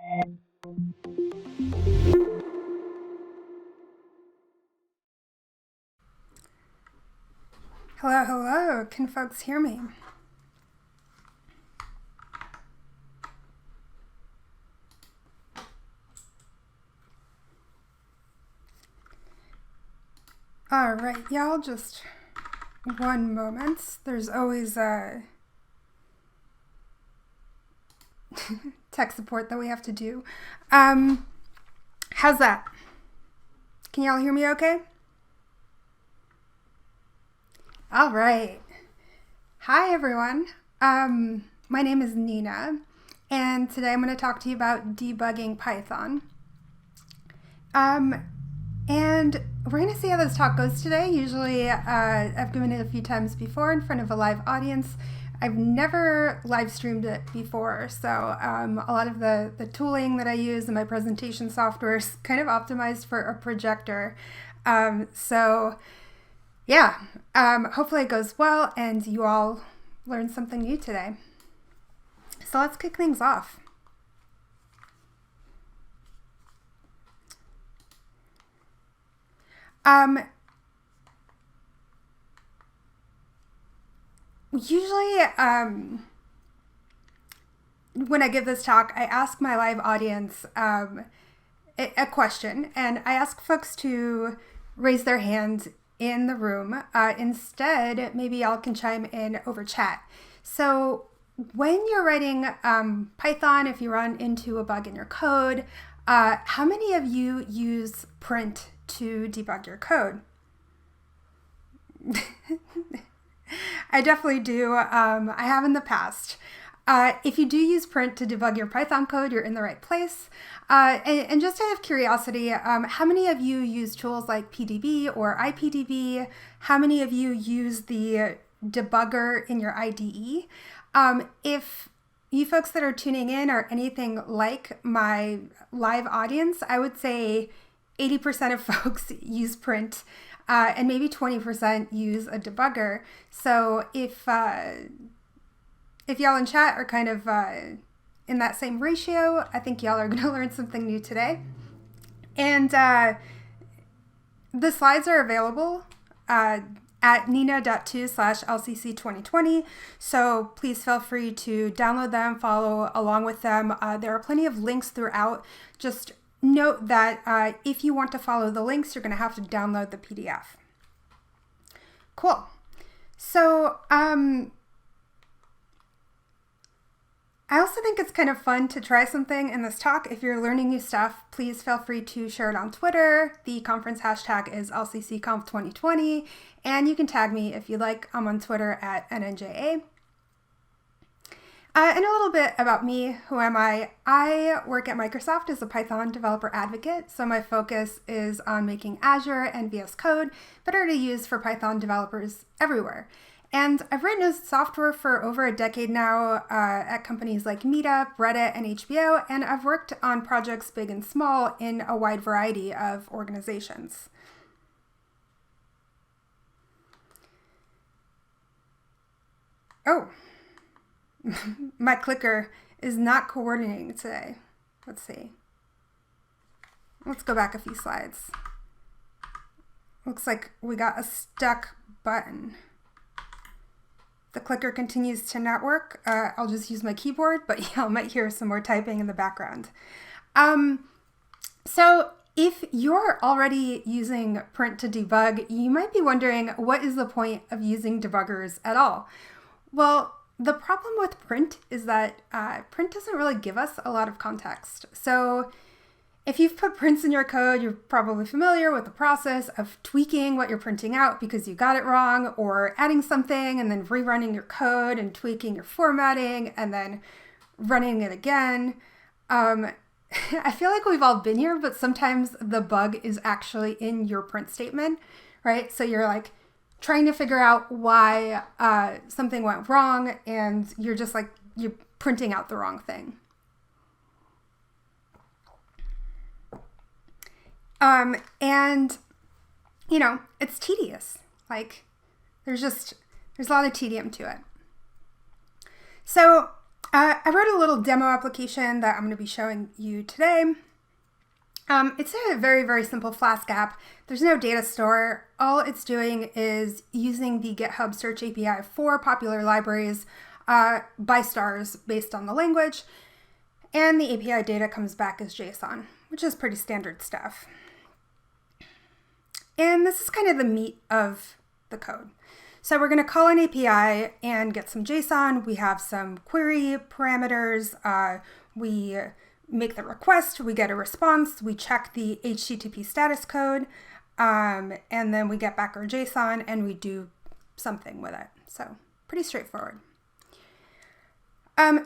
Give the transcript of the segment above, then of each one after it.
Hello, hello. Can folks hear me? All right, y'all, just one moment. There's always tech support that we have to do. How's that? Can y'all hear me okay? All right. Hi, everyone. My name is Nina, and today I'm going to talk to you about debugging Python. And we're going to see how this talk goes today. Usually I've given it a few times before in front of a live audience. I've never live streamed it before, so a lot of the tooling that I use in my presentation software is kind of optimized for a projector. Yeah, hopefully it goes well and you all learn something new today. So let's kick things off. Usually, when I give this talk, I ask my live audience a question, and I ask folks to raise their hand in the room. Instead, maybe y'all can chime in over chat. So when you're writing Python, if you run into a bug in your code, how many of you use print to debug your code? I definitely do. I have in the past. If you do use print to debug your Python code, you're in the right place. And just out of curiosity, how many of you use tools like PDB or IPDB? How many of you use the debugger in your IDE? If you folks that are tuning in are anything like my live audience, I would say 80% of folks use print. And maybe 20% use a debugger. So if y'all in chat are kind of in that same ratio, I think y'all are going to learn something new today. And the slides are available at nina.to/LCC2020. So please feel free to download them, follow along with them. There are plenty of links throughout. Just note that if you want to follow the links, you're going to have to download the PDF. Cool. So I also think it's kind of fun to try something in this talk. If you're learning new stuff, please feel free to share it on Twitter. The conference hashtag is LCCconf2020, and you can tag me if you like. I'm on Twitter at nnjaio. And a little bit about me. Who am I? I work at Microsoft as a Python developer advocate, so my focus is on making Azure and VS Code better to use for Python developers everywhere. And I've written software for over a decade now at companies like Meetup, Reddit, and HBO, and I've worked on projects big and small in a wide variety of organizations. Oh. My clicker is not coordinating today. Let's see. Let's go back a few slides. Looks like we got a stuck button. The clicker continues to not work. I'll just use my keyboard, but y'all might hear some more typing in the background. So if you're already using print to debug, you might be wondering, what is the point of using debuggers at all? Well, the problem with print is that print doesn't really give us a lot of context. So if you've put prints in your code, you're probably familiar with the process of tweaking what you're printing out because you got it wrong, or adding something and then rerunning your code and tweaking your formatting and then running it again. I feel like we've all been here, but sometimes the bug is actually in your print statement, right? So you're like trying to figure out why something went wrong, and you're just like, you're printing out the wrong thing. And, you know, it's tedious. Like, there's a lot of tedium to it. So I wrote a little demo application that I'm going to be showing you today. It's a very, very simple Flask app. There's no data store. All it's doing is using the GitHub search API for popular libraries by stars based on the language. And the API data comes back as JSON, which is pretty standard stuff. And this is kind of the meat of the code. So we're going to call an API and get some JSON. We have some query parameters. We make the request, we get a response, we check the HTTP status code, and then we get back our JSON and we do something with it. So pretty straightforward.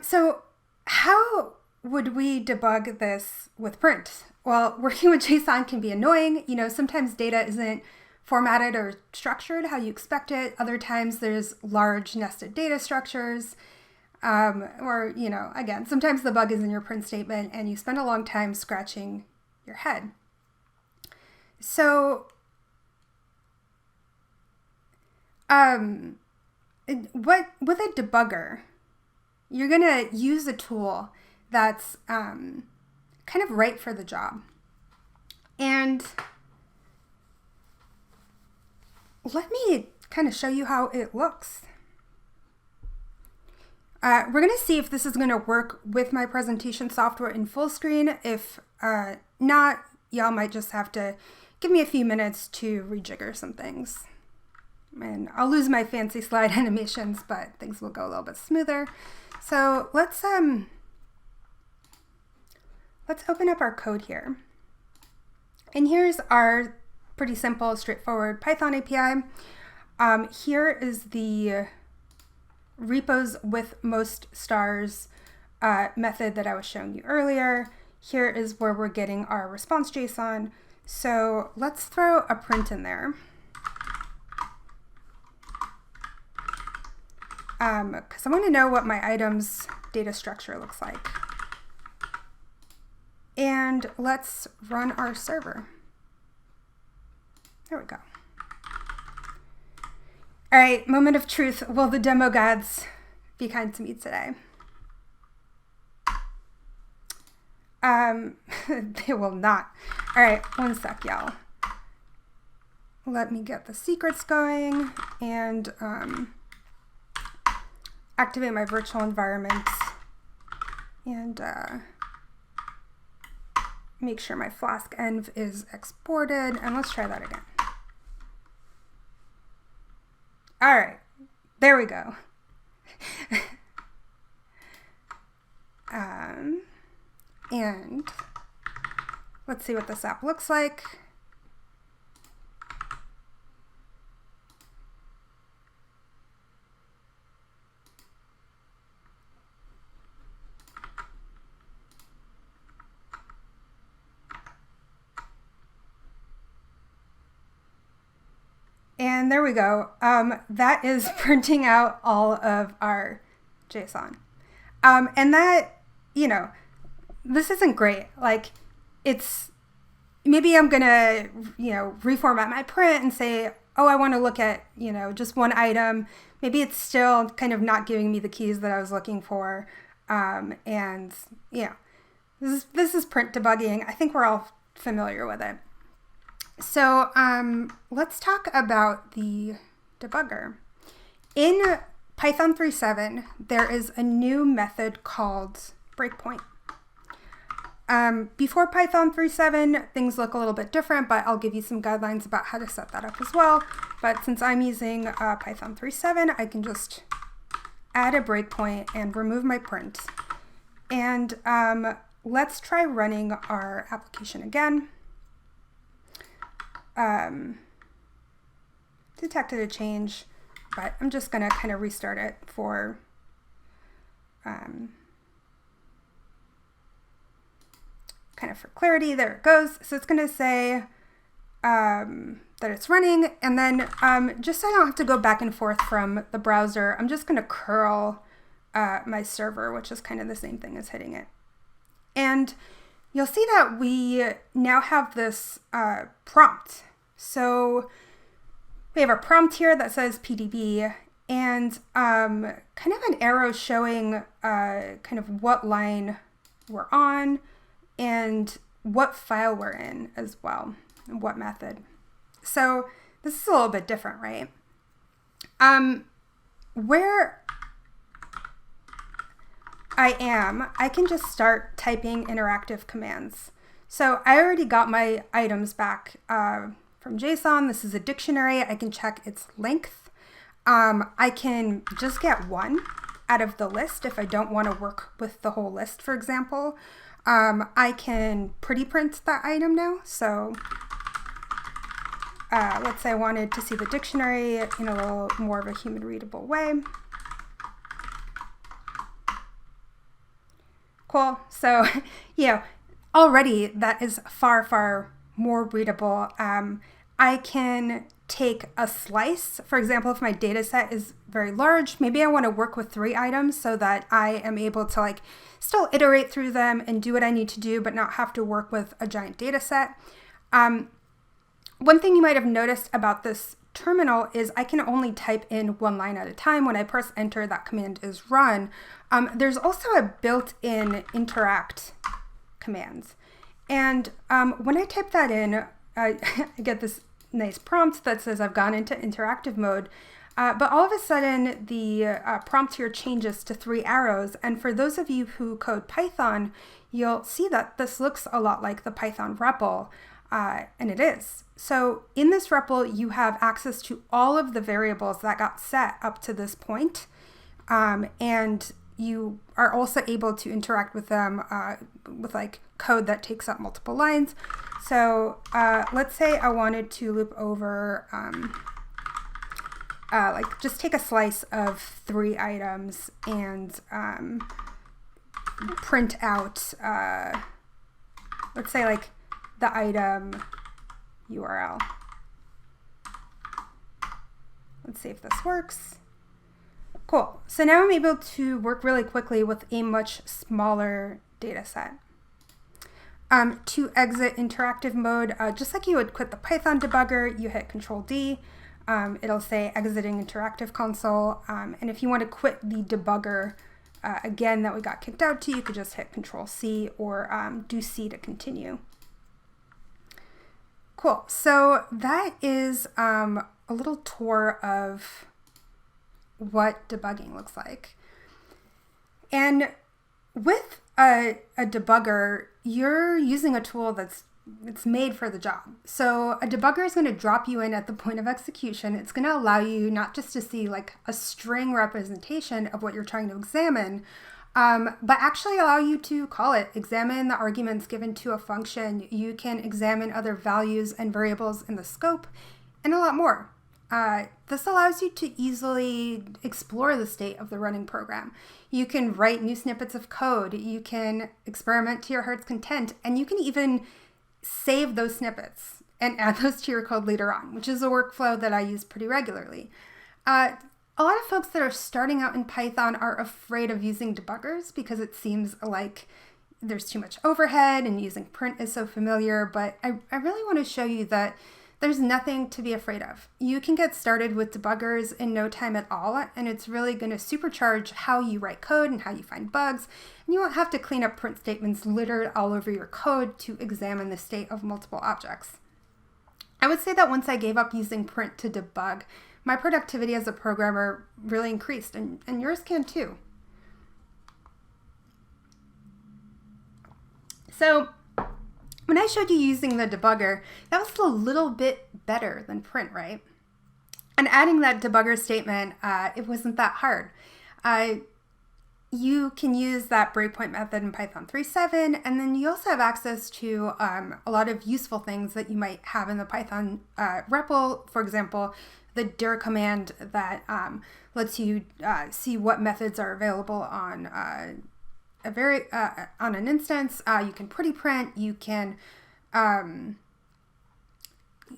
So how would we debug this with print? Well, working with JSON can be annoying. You know, sometimes data isn't formatted or structured how you expect it. Other times there's large nested data structures. Or, you know, again, sometimes the bug is in your print statement and you spend a long time scratching your head. So, with a debugger, you're going to use a tool that's kind of right for the job. And let me kind of show you how it looks. We're going to see if this is going to work with my presentation software in full screen. If not, y'all might just have to give me a few minutes to rejigger some things. And I'll lose my fancy slide animations, but things will go a little bit smoother. So let's open up our code here. And here's our pretty simple, straightforward Python API. Here is the repos with most stars method that I was showing you earlier. Here is where we're getting our response JSON. So let's throw a print in there. Because I want to know what my items data structure looks like. And let's run our server. There we go. All right, moment of truth. Will the demo gods be kind to me today? They will not. All right, one sec, y'all. Let me get the secrets going and activate my virtual environment and make sure my Flask env is exported. And let's try that again. All right, there we go. And let's see what this app looks like. And there we go. That is printing out all of our JSON. And that, you know, this isn't great. Like, it's, maybe I'm gonna, you know, reformat my print and say, oh, I want to look at, you know, just one item. Maybe it's still kind of not giving me the keys that I was looking for. And yeah, this is print debugging. I think we're all familiar with it. So let's talk about the debugger. In Python 3.7, there is a new method called breakpoint. Before Python 3.7, things look a little bit different, but I'll give you some guidelines about how to set that up as well. But since I'm using Python 3.7, I can just add a breakpoint and remove my print. And let's try running our application again. Detected a change, but I'm just gonna kind of restart it for kind of for clarity. There it goes. So it's gonna say that it's running, and then just so I don't have to go back and forth from the browser, I'm just gonna curl my server, which is kind of the same thing as hitting it. And you'll see that we now have this prompt. So we have a prompt here that says PDB, and kind of an arrow showing kind of what line we're on and what file we're in as well, and what method. So this is a little bit different, right? Where I am, I can just start typing interactive commands. So I already got my items back from JSON. This is a dictionary. I can check its length. I can just get one out of the list if I don't want to work with the whole list, for example. I can pretty print that item now. So let's say I wanted to see the dictionary in a little more of a human readable way. Cool. So, already that is far, far more readable. I can take a slice. For example, if my data set is very large, maybe I want to work with 3 items so that I am able to like still iterate through them and do what I need to do, but not have to work with a giant data set. One thing you might have noticed about this terminal is I can only type in 1 line at a time. When I press enter, that command is run. There's also a built-in interact command. And when I type that in, I get this nice prompt that says I've gone into interactive mode. But all of a sudden, the prompt here changes to 3 arrows. And for those of you who code Python, you'll see that this looks a lot like the Python REPL. And it is. So in this REPL, you have access to all of the variables that got set up to this point. And you are also able to interact with them with like code that takes up multiple lines. So let's say I wanted to loop over, like just take a slice of 3 items and print out, let's say like the item URL. Let's see if this works. Cool. So now I'm able to work really quickly with a much smaller data set. To exit interactive mode, just like you would quit the Python debugger, you hit Control D. It'll say exiting interactive console. And if you want to quit the debugger again that we got kicked out to, you could just hit Control C or do C to continue. Cool. So that is a little tour of what debugging looks like. And with a debugger, you're using a tool that's made for the job. So a debugger is going to drop you in at the point of execution. It's going to allow you not just to see like a string representation of what you're trying to examine, but actually allow you to call it, examine the arguments given to a function. You can examine other values and variables in the scope, and a lot more. This allows you to easily explore the state of the running program. You can write new snippets of code, you can experiment to your heart's content, and you can even save those snippets and add those to your code later on, which is a workflow that I use pretty regularly. A lot of folks that are starting out in Python are afraid of using debuggers because it seems like there's too much overhead and using print is so familiar, but I really want to show you that there's nothing to be afraid of. You can get started with debuggers in no time at all, and it's really going to supercharge how you write code and how you find bugs, and you won't have to clean up print statements littered all over your code to examine the state of multiple objects. I would say that once I gave up using print to debug, my productivity as a programmer really increased, and yours can too. So when I showed you using the debugger, that was a little bit better than print, right? And adding that debugger statement, it wasn't that hard. You can use that breakpoint method in Python 3.7, and then you also have access to a lot of useful things that you might have in the Python REPL. For example, the dir command that lets you see what methods are available on on an instance. You can pretty print. You can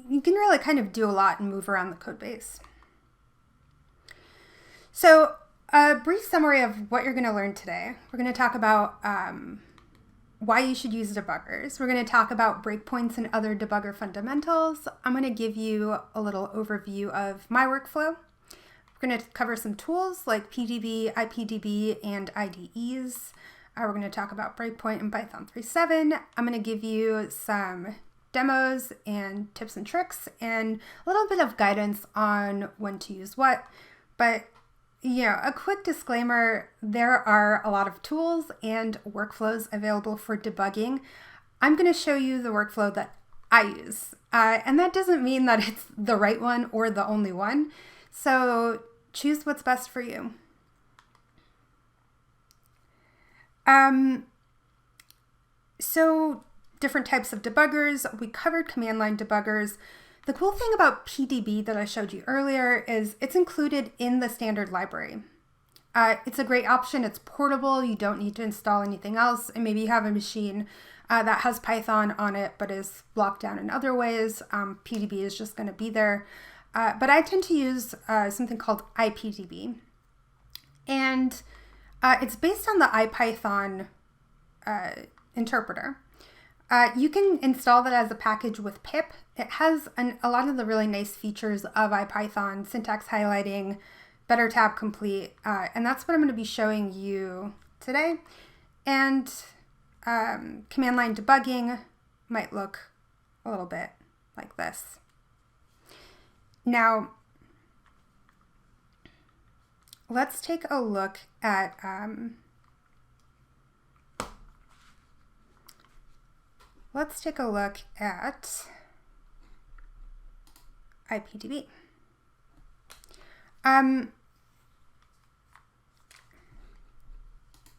really kind of do a lot and move around the code base. So a brief summary of what you're going to learn today. We're going to talk about why you should use debuggers. We're going to talk about breakpoints and other debugger fundamentals. I'm going to give you a little overview of my workflow. We're going to cover some tools like PDB, IPDB, and IDEs. We're going to talk about breakpoint in Python 3.7. I'm going to give you some demos and tips and tricks and a little bit of guidance on when to use what. But, a quick disclaimer, there are a lot of tools and workflows available for debugging. I'm going to show you the workflow that I use. And that doesn't mean that it's the right one or the only one. So choose what's best for you. So different types of debuggers. We covered command line debuggers. The cool thing about PDB that I showed you earlier is it's included in the standard library. It's a great option. It's portable. You don't need to install anything else. And maybe you have a machine that has Python on it but is blocked down in other ways. PDB is just going to be there. But I tend to use something called IPDB. And it's based on the IPython interpreter. You can install that as a package with pip. It has a lot of the really nice features of IPython, syntax highlighting, better tab complete, and that's what I'm going to be showing you today. And command line debugging might look a little bit like this. Now, let's take a look at IPDB.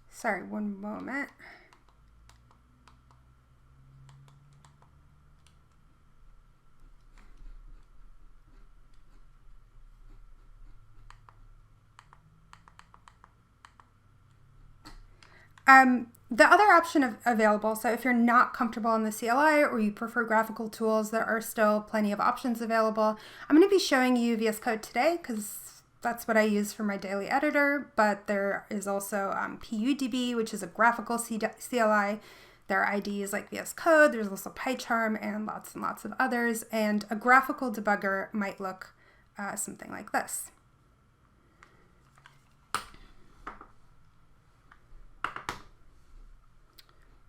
Sorry, one moment. The other option available, so if you're not comfortable in the CLI or you prefer graphical tools, there are still plenty of options available. I'm going to be showing you VS Code today because that's what I use for my daily editor, but there is also PUDB, which is a graphical CLI. There are IDEs like VS Code, there's also PyCharm and lots of others, and a graphical debugger might look something like this.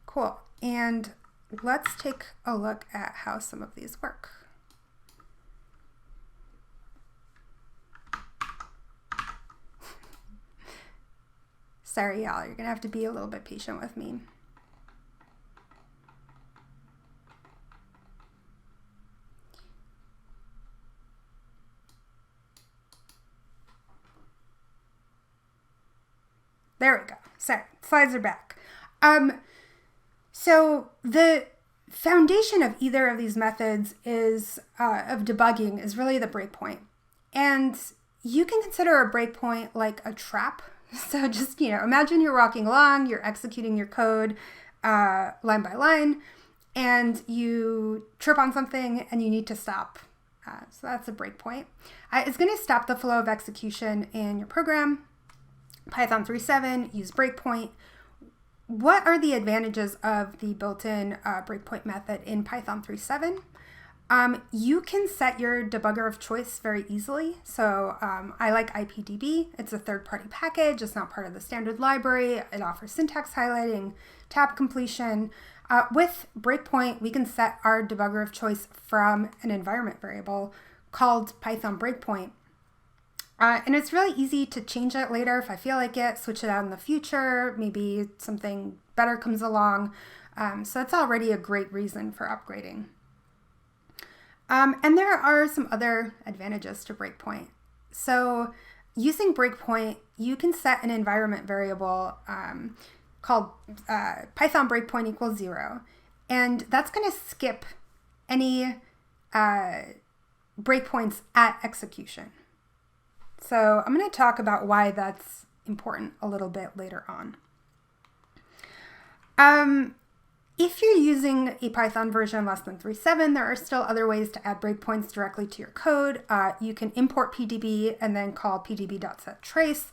Cool, and let's take a look at how some of these work. Sorry, y'all, you're gonna have to be a little bit patient with me. There we go. Sorry, slides are back. So the foundation of either of these methods is of debugging is really the breakpoint. And you can consider a breakpoint like a trap. So just, imagine you're walking along, you're executing your code line by line, and you trip on something and you need to stop. So that's a breakpoint. It's going to stop the flow of execution in your program. Python 3.7, use breakpoint. What are the advantages of the built-in breakpoint method in Python 3.7? You can set your debugger of choice very easily. So I like IPDB. It's a third-party package. It's not part of the standard library. It offers syntax highlighting, tab completion. With breakpoint, we can set our debugger of choice from an environment variable called Python breakpoint. And it's really easy to change it later if I feel like it, switch it out in the future, maybe something better comes along. So it's already a great reason for upgrading. And there are some other advantages to breakpoint. So using breakpoint, you can set an environment variable called Python breakpoint equals 0. And that's going to skip any breakpoints at execution. So I'm going to talk about why that's important a little bit later on. If you're using a Python version less than 3.7, there are still other ways to add breakpoints directly to your code. You can import PDB and then call pdb.setTrace.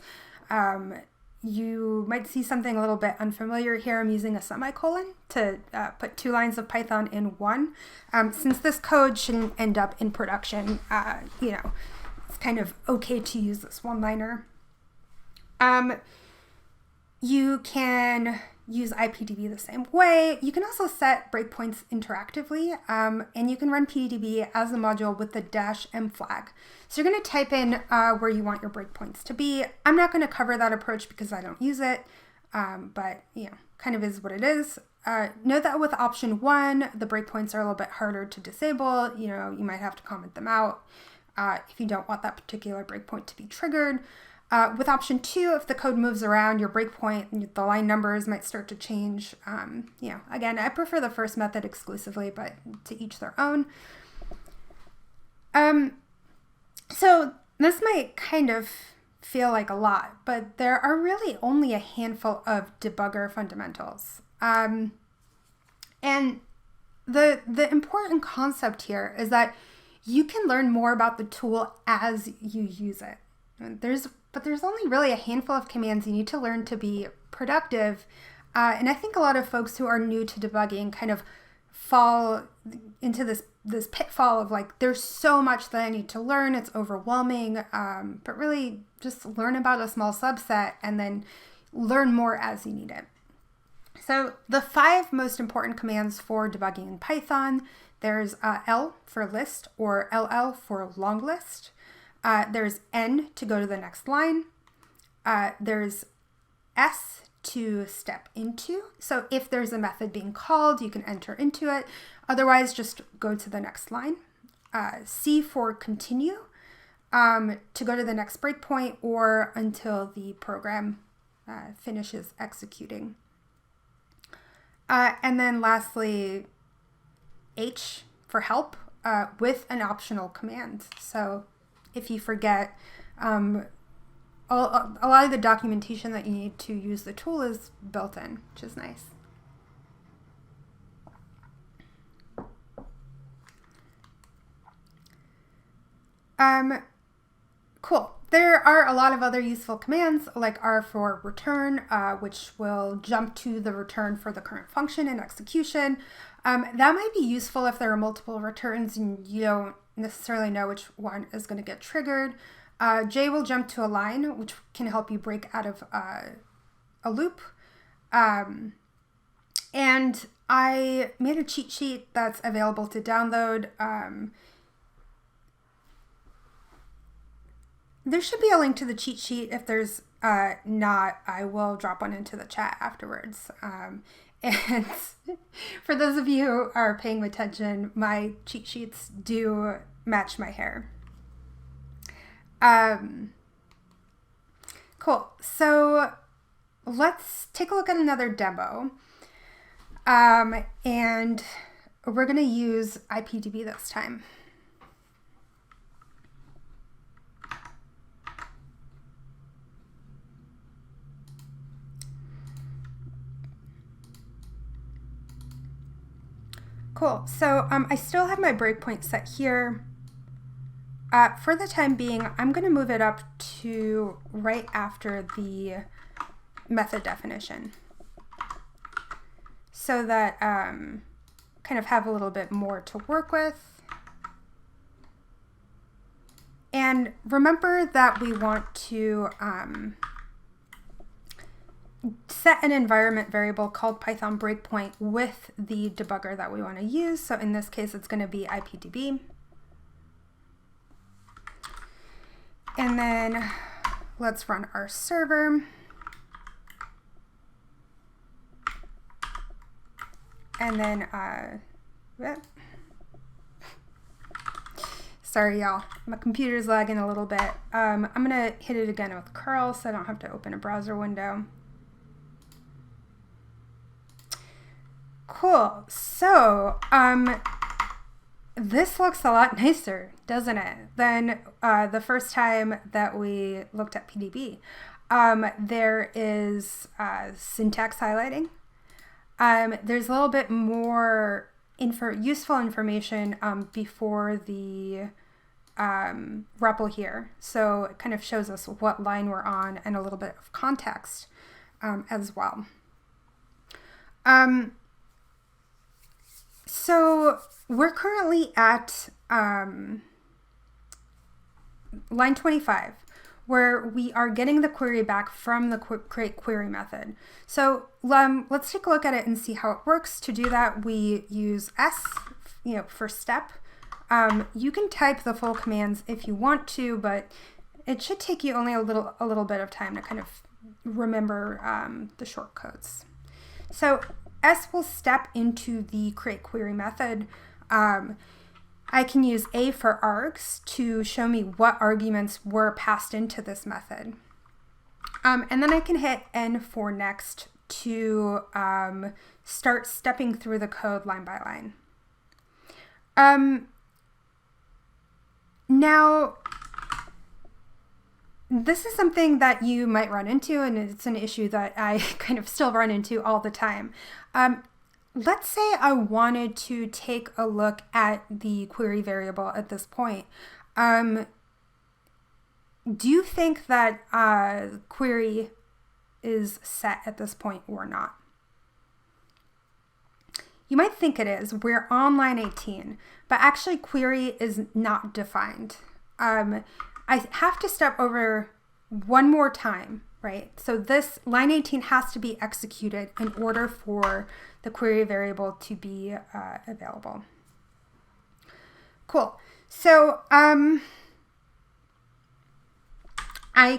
You might see something a little bit unfamiliar here. I'm using a semicolon to put 2 lines of Python in one. Since this code shouldn't end up in production, it's kind of okay to use this one-liner. You can use IPDB the same way. You can also set breakpoints interactively, and you can run PDB as a module with the -m flag. So you're going to type in where you want your breakpoints to be. I'm not going to cover that approach because I don't use it, but kind of is what it is. Note that with option 1, the breakpoints are a little bit harder to disable. You might have to comment them out if you don't want that particular breakpoint to be triggered. With option 2, if the code moves around, your breakpoint, the line numbers might start to change. Again, I prefer the first method exclusively, but to each their own. So this might kind of feel like a lot, but there are really only a handful of debugger fundamentals. And the important concept here is that you can learn more about the tool as you use it. But there's only really a handful of commands you need to learn to be productive. And I think a lot of folks who are new to debugging kind of fall into this pitfall of like, there's so much that I need to learn, it's overwhelming, but really just learn about a small subset and then learn more as you need it. So the 5 most important commands for debugging in Python, there's L for list or LL for long list. There's N to go to the next line. There's S to step into. So if there's a method being called, you can enter into it. Otherwise, just go to the next line. C for continue, to go to the next breakpoint or until the program finishes executing. And then lastly, H for help with an optional command. So if you forget, a lot of the documentation that you need to use the tool is built in, which is nice. Cool. There are a lot of other useful commands like R for return, which will jump to the return for the current function in execution. That might be useful if there are multiple returns and you don't necessarily know which one is going to get triggered. J will jump to a line, which can help you break out of a loop. And I made a cheat sheet that's available to download. There should be a link to the cheat sheet. If there's not, I will drop one into the chat afterwards. And for those of you who are paying attention, my cheat sheets do match my hair. Cool. So let's take a look at another demo. And we're going to use IPDB this time. Cool. So I still have my breakpoint set here. For the time being, I'm going to move it up to right after the method definition so that kind of have a little bit more to work with. And remember that we want to set an environment variable called Python breakpoint with the debugger that we want to use. So in this case, it's going to be IPDB. And then let's run our server. And then, sorry, y'all. My computer's lagging a little bit. I'm going to hit it again with curl so I don't have to open a browser window. Cool. So, this looks a lot nicer, doesn't it, than the first time that we looked at PDB. There is syntax highlighting. There's a little bit more useful information before the REPL here. So it kind of shows us what line we're on and a little bit of context as well. So we're currently at line 25, where we are getting the query back from the create query method. So let's take a look at it and see how it works. To do that, we use S, for step. You can type the full commands if you want to, but it should take you only a little bit of time to kind of remember the short codes. So S will step into the create query method. I can use A for args to show me what arguments were passed into this method. And then I can hit N for next to start stepping through the code line by line. Now, this is something that you might run into, and it's an issue that I kind of still run into all the time. Let's say I wanted to take a look at the query variable at this point. Do you think that query is set at this point or not? You might think it is. We're on line 18, but actually query is not defined. I have to step over one more time, right? So this line 18 has to be executed in order for the query variable to be available. Cool. So I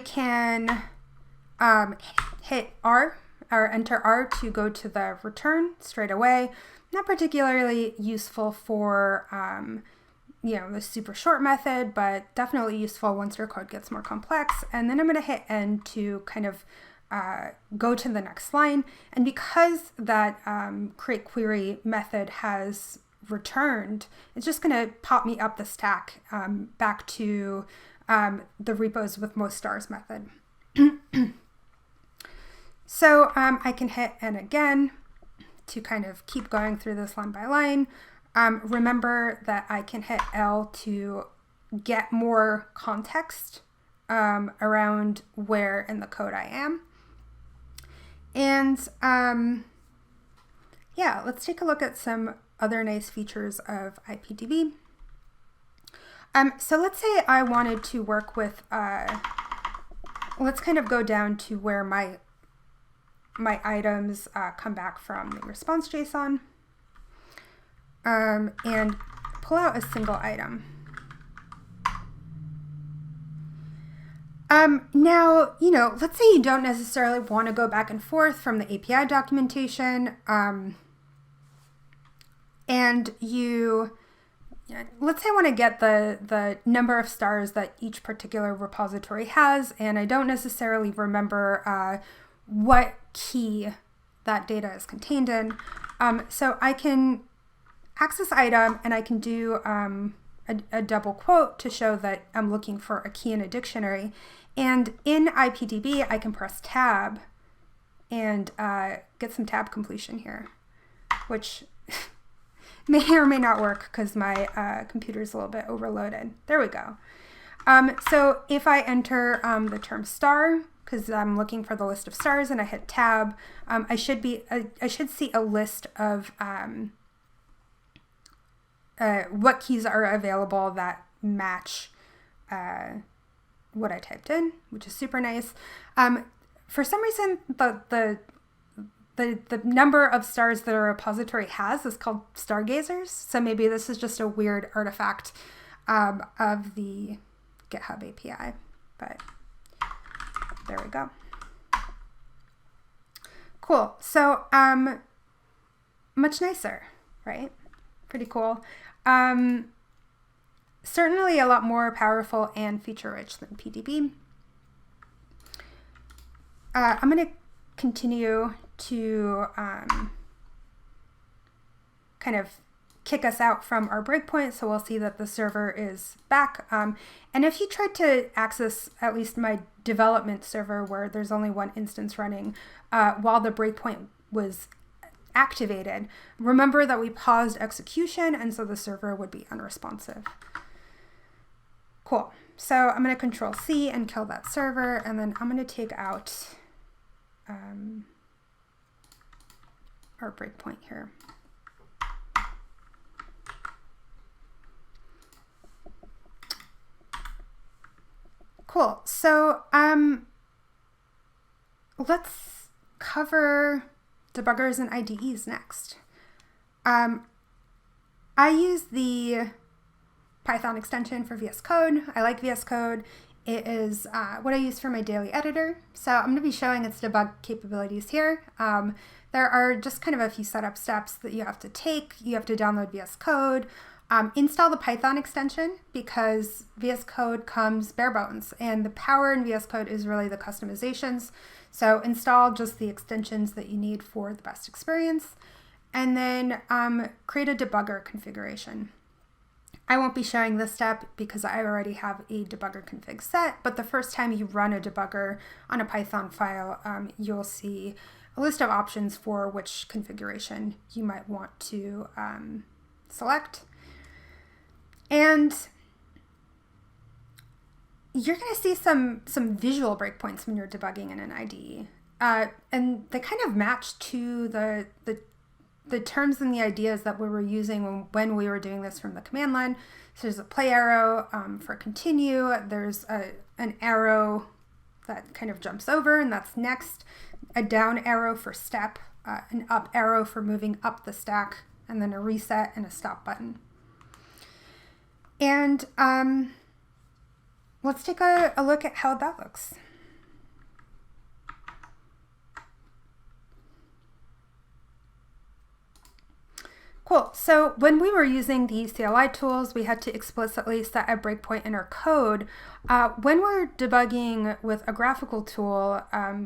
can hit R or enter R to go to the return straight away. Not particularly useful for the super short method, but definitely useful once your code gets more complex. And then I'm going to hit N to kind of go to the next line. And because that create query method has returned, it's just going to pop me up the stack back to the repos with most stars method. So I can hit N again to kind of keep going through this line by line. Remember that I can hit L to get more context around where in the code I am. And yeah, let's take a look at some other nice features of IPDB. So let's say I wanted to work with, let's kind of go down to where my items come back from the response JSON, and pull out a single item. Now, let's say you don't necessarily want to go back and forth from the API documentation, and let's say I want to get the number of stars that each particular repository has, and I don't necessarily remember what key that data is contained in. So I can access item, and I can do a double quote to show that I'm looking for a key in a dictionary. And in IPDB, I can press tab and get some tab completion here, which may or may not work because my computer is a little bit overloaded. There we go. So if I enter the term star, because I'm looking for the list of stars, and I hit tab, I should see a list of what keys are available that match what I typed in, which is super nice. For some reason, the number of stars that a repository has is called stargazers. So maybe this is just a weird artifact of the GitHub API, but there we go. Cool. So much nicer, right? Pretty cool. Certainly a lot more powerful and feature-rich than PDB. I'm going to continue to kind of kick us out from our breakpoint, so we'll see that the server is back. And if you tried to access at least my development server, where there's only one instance running, while the breakpoint was activated, remember that we paused execution, and so the server would be unresponsive. Cool. So I'm going to Control C and kill that server, and then I'm going to take out our breakpoint here. Cool. So let's cover debuggers and IDEs next. I use the Python extension for VS Code. I like VS Code. It is what I use for my daily editor. So I'm going to be showing its debug capabilities here. There are just kind of a few setup steps that you have to take. You have to download VS Code, install the Python extension because VS Code comes bare bones, and the power in VS Code is really the customizations. So install just the extensions that you need for the best experience, and then create a debugger configuration. I won't be showing this step because I already have a debugger config set, but the first time you run a debugger on a Python file, you'll see a list of options for which configuration you might want to select. And you're going to see some visual breakpoints when you're debugging in an IDE. And they kind of match to the terms and the ideas that we were using when we were doing this from the command line. So there's a play arrow for continue. There's an arrow that kind of jumps over, and that's next. A down arrow for step, an up arrow for moving up the stack, and then a reset and a stop button. And let's take a look at how that looks. Cool. So when we were using the CLI tools, we had to explicitly set a breakpoint in our code. When we're debugging with a graphical tool,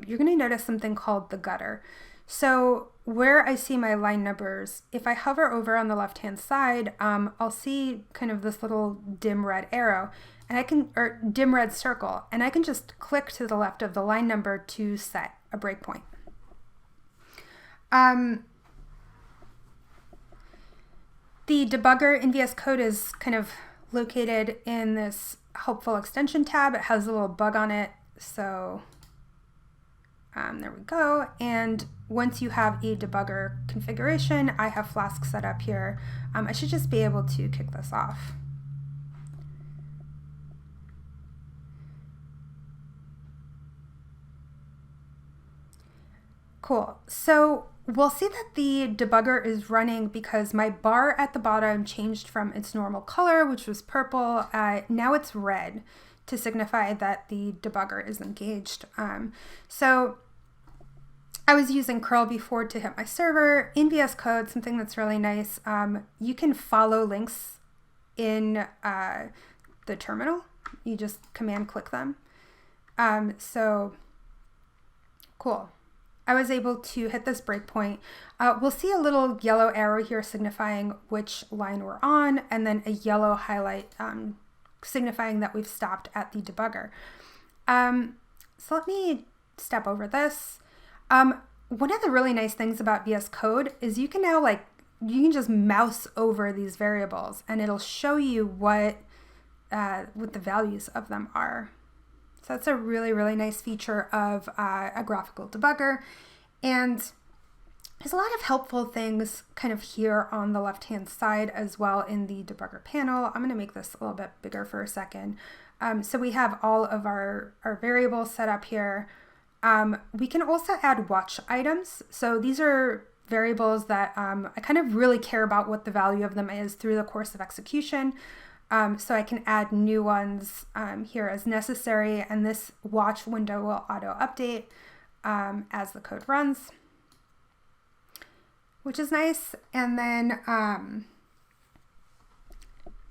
you're going to notice something called the gutter. So where I see my line numbers, if I hover over on the left-hand side, I'll see kind of this little dim red arrow, and or dim red circle, and I can just click to the left of the line number to set a breakpoint. The debugger in VS Code is kind of located in this helpful extension tab. It has a little bug on it, so there we go. And once you have a debugger configuration, I have Flask set up here. I should just be able to kick this off. Cool. So we'll see that the debugger is running because my bar at the bottom changed from its normal color, which was purple. Now it's red to signify that the debugger is engaged. So I was using curl before to hit my server. In VS Code, something that's really nice, you can follow links in the terminal. You just command click them. So cool. I was able to hit this breakpoint. We'll see a little yellow arrow here signifying which line we're on, and then a yellow highlight signifying that we've stopped at the debugger. So let me step over this. One of the really nice things about VS Code is you can now you can just mouse over these variables and it'll show you what the values of them are. So that's a really, really nice feature of a graphical debugger. And there's a lot of helpful things kind of here on the left-hand side as well in the debugger panel. I'm going to make this a little bit bigger for a second. So we have all of our variables set up here. We can also add watch items. So these are variables that I kind of really care about what the value of them is through the course of execution. So I can add new ones here as necessary, and this watch window will auto update as the code runs, which is nice. And then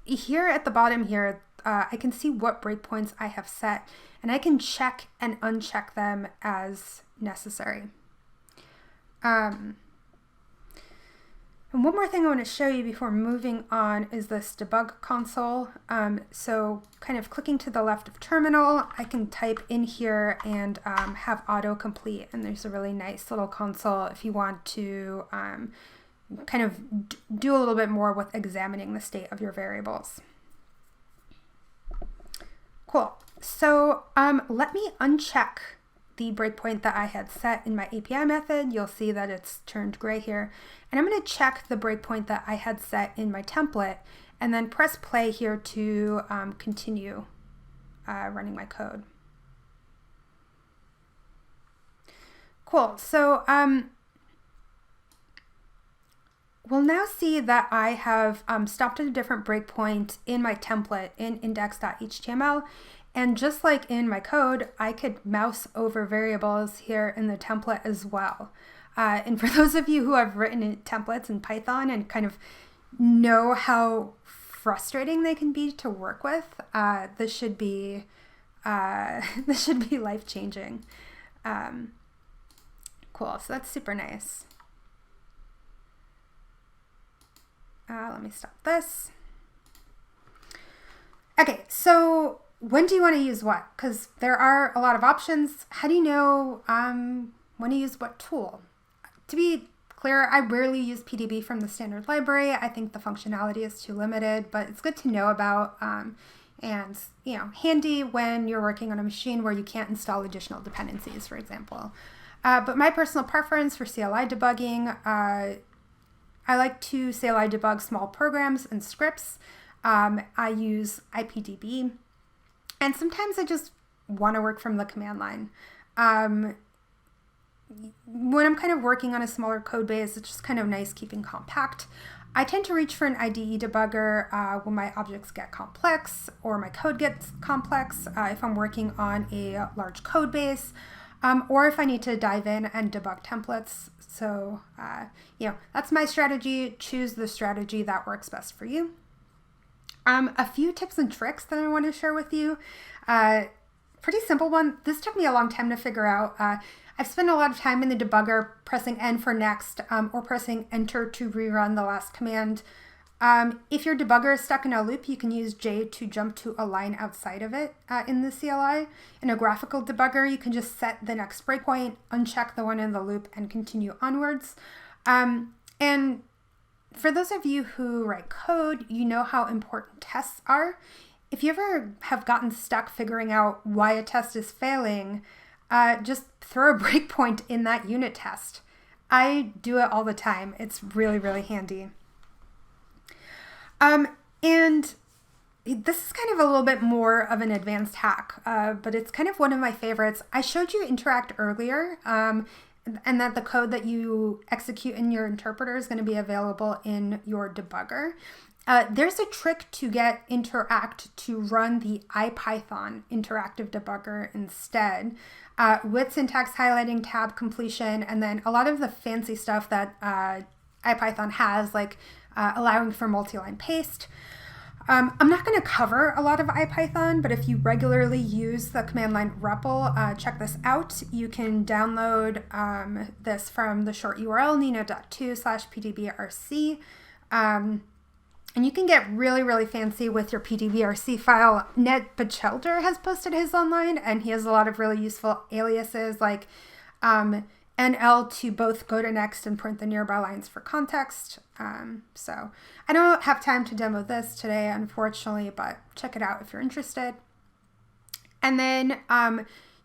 here at the bottom here, I can see what breakpoints I have set, and I can check and uncheck them as necessary. And one more thing I want to show you before moving on is this debug console. So kind of clicking to the left of terminal, I can type in here and have autocomplete. And there's a really nice little console if you want to kind of do a little bit more with examining the state of your variables. Cool. So let me uncheck the breakpoint that I had set in my API method. You'll see that it's turned gray here. And I'm going to check the breakpoint that I had set in my template and then press play here to continue running my code. Cool. So we'll now see that I have stopped at a different breakpoint in my template in index.html. And just like in my code, I could mouse over variables here in the template as well. And for those of you who have written in templates in Python and kind of know how frustrating they can be to work with, this should be life-changing. Cool, so that's super nice. Let me stop this. Okay, so when do you want to use what? Because there are a lot of options. How do you know when to use what tool? To be clear, I rarely use PDB from the standard library. I think the functionality is too limited, but it's good to know about and handy when you're working on a machine where you can't install additional dependencies, for example. But my personal preference for CLI debugging, I like to CLI debug small programs and scripts. I use IPDB, and sometimes I just want to work from the command line. When I'm kind of working on a smaller code base, it's just kind of nice keeping compact. I tend to reach for an IDE debugger when my objects get complex or my code gets complex, if I'm working on a large code base, or if I need to dive in and debug templates. So, that's my strategy. Choose the strategy that works best for you. A few tips and tricks that I want to share with you. Pretty simple one. This took me a long time to figure out. I've spent a lot of time in the debugger pressing N for next or pressing enter to rerun the last command. If your debugger is stuck in a loop, you can use J to jump to a line outside of it in the CLI. In a graphical debugger, you can just set the next breakpoint, uncheck the one in the loop, and continue onwards. And for those of you who write code, you know how important tests are. If you ever have gotten stuck figuring out why a test is failing, just throw a breakpoint in that unit test. I do it all the time. It's really, really handy. And this is kind of a little bit more of an advanced hack, but it's kind of one of my favorites. I showed you interact earlier, and that the code that you execute in your interpreter is going to be available in your debugger. There's a trick to get interact to run the IPython interactive debugger instead, with syntax highlighting, tab completion, and then a lot of the fancy stuff that IPython has, like allowing for multi-line paste. I'm not going to cover a lot of IPython, but if you regularly use the command line REPL, check this out. You can download this from the short URL nino.2/pdbrc. And you can get really, really fancy with your PDBRC file. Ned Batchelder has posted his online, and he has a lot of really useful aliases like NL to both go to next and print the nearby lines for context. So I don't have time to demo this today, unfortunately, but check it out if you're interested. And then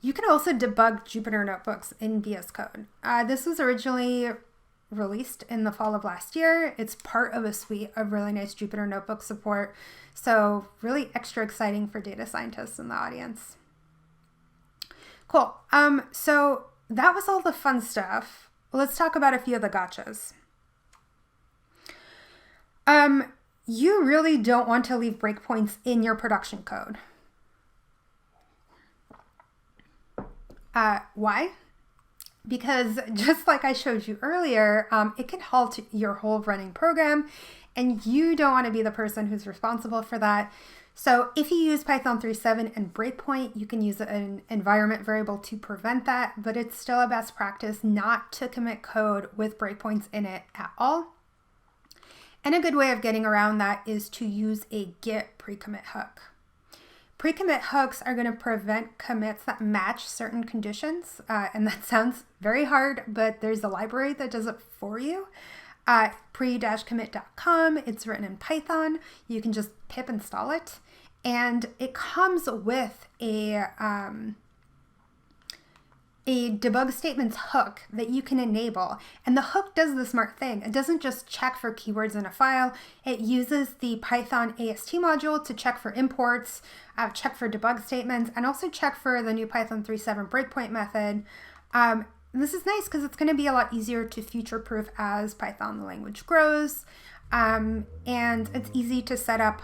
you can also debug Jupyter notebooks in VS Code. This was originally released in the fall of last year. It's part of a suite of really nice Jupyter notebook support. So really extra exciting for data scientists in the audience. Cool. So that was all the fun stuff. Let's talk about a few of the gotchas. You really don't want to leave breakpoints in your production code. Why? Because just like I showed you earlier, it can halt your whole running program, and you don't want to be the person who's responsible for that. So if you use Python 3.7 and breakpoint, you can use an environment variable to prevent that, but it's still a best practice not to commit code with breakpoints in it at all. And a good way of getting around that is to use a git pre-commit hook. Pre-commit hooks are going to prevent commits that match certain conditions, and that sounds very hard, but there's a library that does it for you. pre-commit.com. It's written in Python. You can just pip install it, and it comes with a a debug statements hook that you can enable. And the hook does the smart thing. It doesn't just check for keywords in a file. It uses the Python AST module to check for imports, check for debug statements, and also check for the new Python 3.7 breakpoint method. This is nice because it's going to be a lot easier to future-proof as Python, the language, grows. And it's easy to set up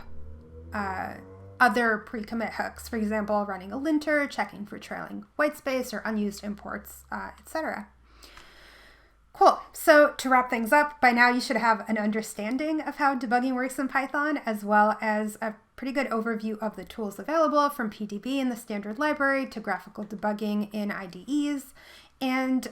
other pre-commit hooks, for example, running a linter, checking for trailing whitespace or unused imports, etc. Cool. So to wrap things up, by now you should have an understanding of how debugging works in Python, as well as a pretty good overview of the tools available, from PDB in the standard library to graphical debugging in IDEs. And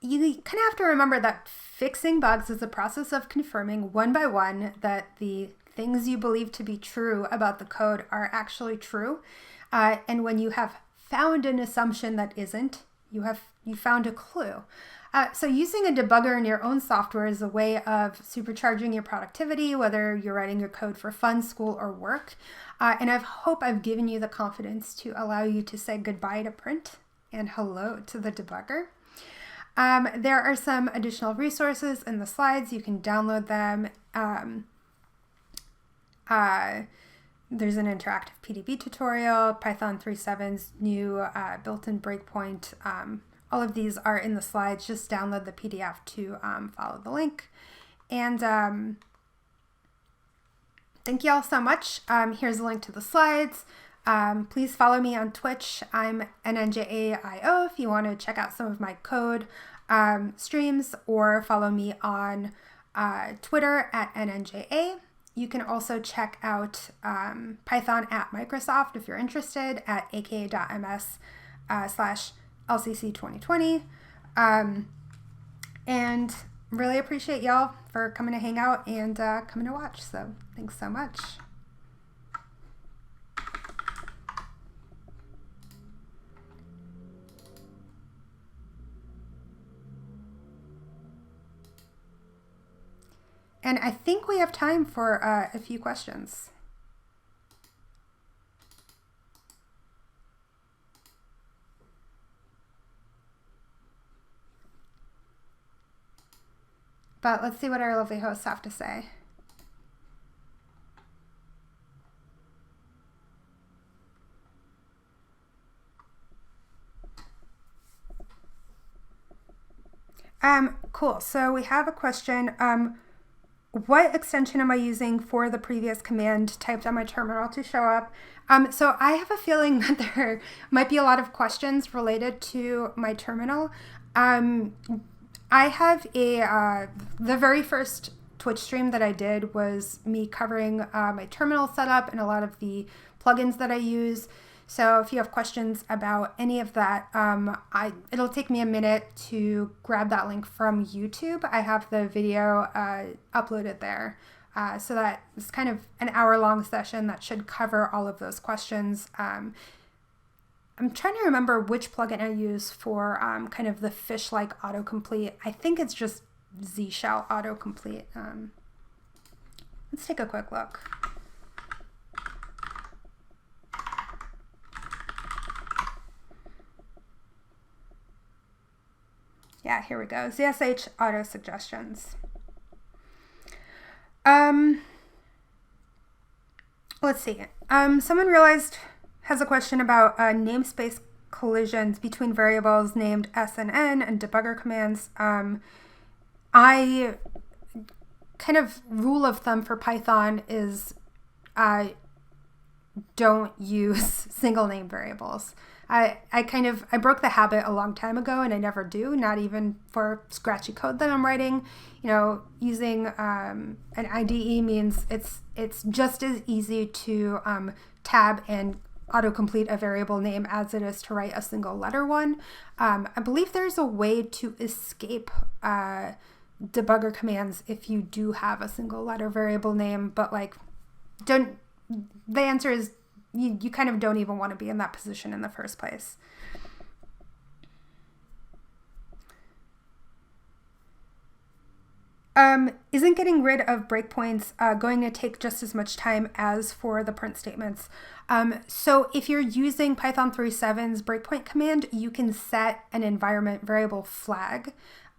you kind of have to remember that fixing bugs is a process of confirming one by one that the things you believe to be true about the code are actually true. And when you have found an assumption that isn't, you found a clue. So using a debugger in your own software is a way of supercharging your productivity, whether you're writing your code for fun, school, or work. And I hope I've given you the confidence to allow you to say goodbye to print and hello to the debugger. There are some additional resources in the slides. You can download them. There's an interactive PDB tutorial, Python 3.7's new built-in breakpoint. All of these are in the slides. Just download the PDF to follow the link. And thank you all so much. Here's a link to the slides. Please follow me on Twitch. I'm nnjaio if you want to check out some of my code streams, or follow me on Twitter at nnja. You can also check out Python at Microsoft if you're interested at aka.ms/LCC2020. And really appreciate y'all for coming to hang out and coming to watch. So thanks so much. And I think we have time for a few questions. But let's see what our lovely hosts have to say. Cool. So we have a question. What extension am I using for the previous command typed on my terminal to show up? So I have a feeling that there might be a lot of questions related to my terminal. I have the very first Twitch stream that I did was me covering my terminal setup and a lot of the plugins that I use. So if you have questions about any of that, it'll take me a minute to grab that link from YouTube. I have the video uploaded there. So that is kind of an hour-long session that should cover all of those questions. I'm trying to remember which plugin I use for kind of the fish-like autocomplete. I think it's just Z-shell autocomplete. Let's take a quick look. Yeah, here we go. ZSH auto suggestions. Let's see. Someone has a question about namespace collisions between variables named S and N and debugger commands. I kind of rule of thumb for Python is don't use single name variables. I broke the habit a long time ago, and I never do, not even for scratchy code that I'm writing. You know, using an IDE means it's just as easy to tab and autocomplete a variable name as it is to write a single letter one. I believe there's a way to escape debugger commands if you do have a single letter variable name, but the answer is you kind of don't even want to be in that position in the first place. Isn't getting rid of breakpoints going to take just as much time as for the print statements? So if you're using Python 3.7's breakpoint command, you can set an environment variable flag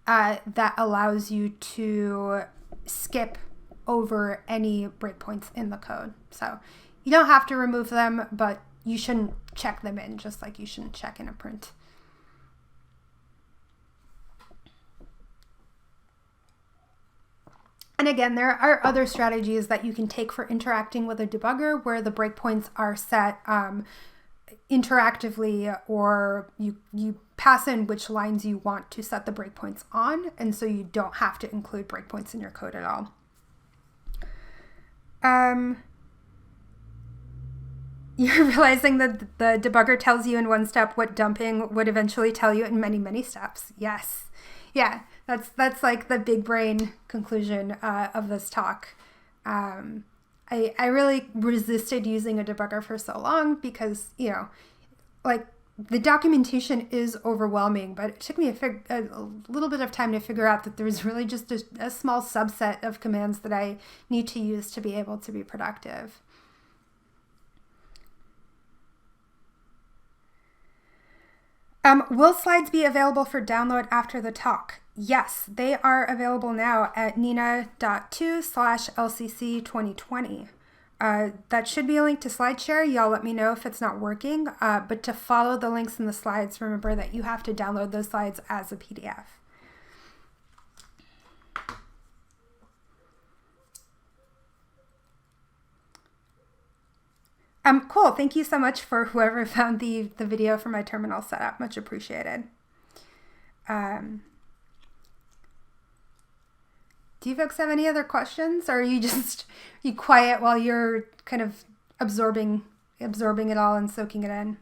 that allows you to skip over any breakpoints in the code. So you don't have to remove them, but you shouldn't check them in, just like you shouldn't check in a print. And again, there are other strategies that you can take for interacting with a debugger where the breakpoints are set interactively, or you pass in which lines you want to set the breakpoints on, and so you don't have to include breakpoints in your code at all. You're realizing that the debugger tells you in one step what dumping would eventually tell you in many, many steps. Yes. Yeah, that's like the big brain conclusion of this talk. I really resisted using a debugger for so long because, you know, like the documentation is overwhelming, but it took me a little bit of time to figure out that there's really just a small subset of commands that I need to use to be able to be productive. Will slides be available for download after the talk? Yes, they are available now at nina.2/LCC2020. That should be a link to SlideShare. Y'all let me know if it's not working. But to follow the links in the slides, remember that you have to download those slides as a PDF. Cool. Thank you so much for whoever found the video for my terminal setup. Much appreciated. Do you folks have any other questions, or are you quiet while you're kind of absorbing it all and soaking it in?